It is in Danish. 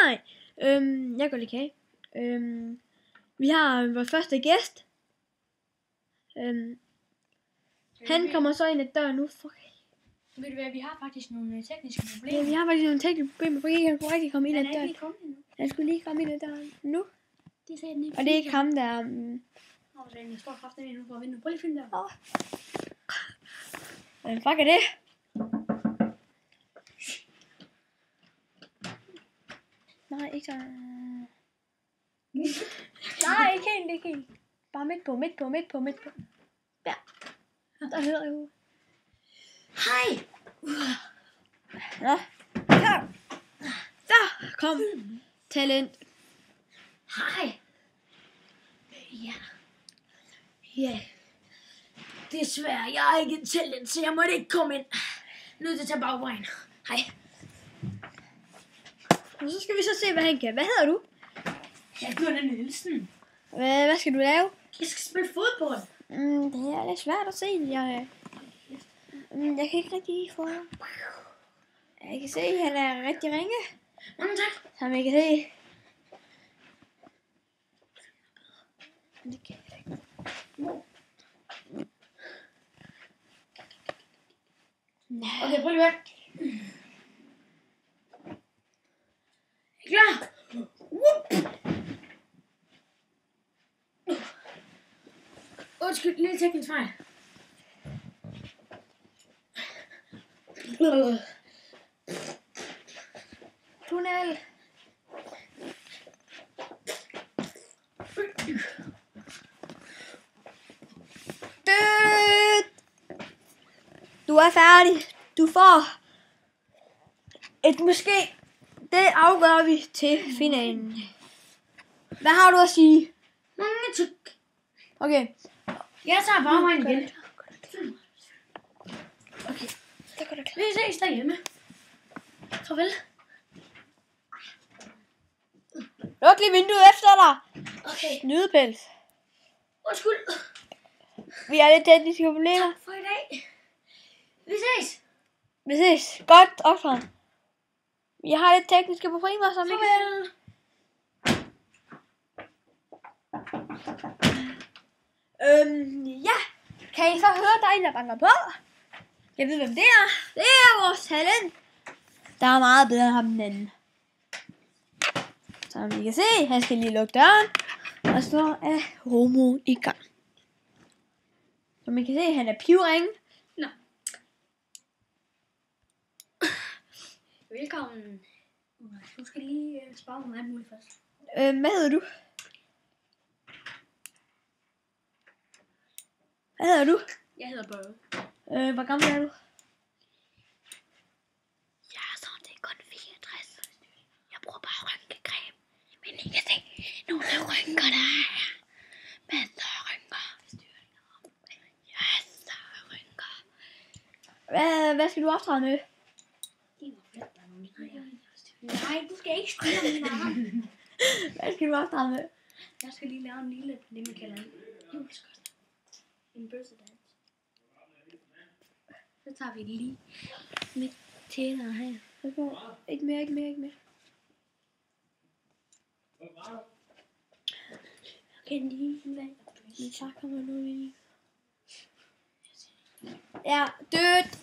Nej. Jeg går lige kage. Vi har vores første gæst. Han kommer så ind ad døren nu. Fuck. Ved du hvad, vi har faktisk nogle tekniske problemer. Ja, vi har faktisk nogle tekniske problemer, fordi han kunne rigtig komme ind ad Han er døren. ikke lige kommet endnu. Han skulle lige komme ind ad døren nu. Det sagde den ikke. Og det er ikke ham, der... Jeg står kraftigt nu for at vinde. Prøv lige at finde der. Hvad fuck er det? Nej, ikke så... Nej, ikke helt, ikke helt. Bare midt på. Ja. Der hører jeg jo. Hej! Nå. Så kom. Talent. Hej! Ja. Desværre, jeg er ikke en talent, så jeg måtte ikke komme ind. Nødt til at tage bagvejen. Hej. Og så skal vi så se, hvad han kan. Hvad hedder du? Jeg er Gunnar Nielsen. Hvad skal du lave? Jeg skal spille fodbold. Det er lidt svært at se. Jeg kan ikke rigtig få... Jeg kan se, at han er rigtig ringe. Mange tak. Som I kan se. Det kan jeg ikke. Okay, prøv lige at klar. Undskyld, lille teknisk fejl. Tunnel. Du er færdig. Du får et måske. Det afgør vi til finalen. Hvad har du at sige? Mange tak. Okay. Jeg tager bagvejen igen. Okay. Det går da klart. Vi ses derhjemme. Farvel. Luk lige vinduet efter dig. Okay. Nydepels. Undskyld. Vi har lidt tekniske problemer. Tak for i dag. Vi ses. Vi ses. Godt optræden. Vi har lidt tekniske problemer, som ikke... Farvel. Ja. Kan I så høre, der er en, der banker på? Jeg ved, hvem det er. Det er vores talent. Der er meget bedre end ham den anden. Som I kan se, han skal lige lukke døren. Og så er Homo i gang. Som I kan se, han er pivringen. Nå. Velkommen. Du skal lige spørge mig alt muligt først. Hvad hedder du? Hvad hedder du? Jeg hedder Børge. Hvor gammel er du? Jeg er sådan, det er kun 64. Jeg bruger bare rynkecreme. Men I kan se nogle rynker, der er her. Masser af rynker. Ja, så rynker. Hvad skal du optræde med? Det var fedt, der er nogen. Nej, du skal ikke styre min arm. Hvad skal du optræde med? Jeg skal lige lave en lille, det man kalder en juleskot. En bøssedans. Så tager vi lige mit tænder her. Ikke mere. Okay, lige hvad? Men så kommer nu lige. Ja, dødt.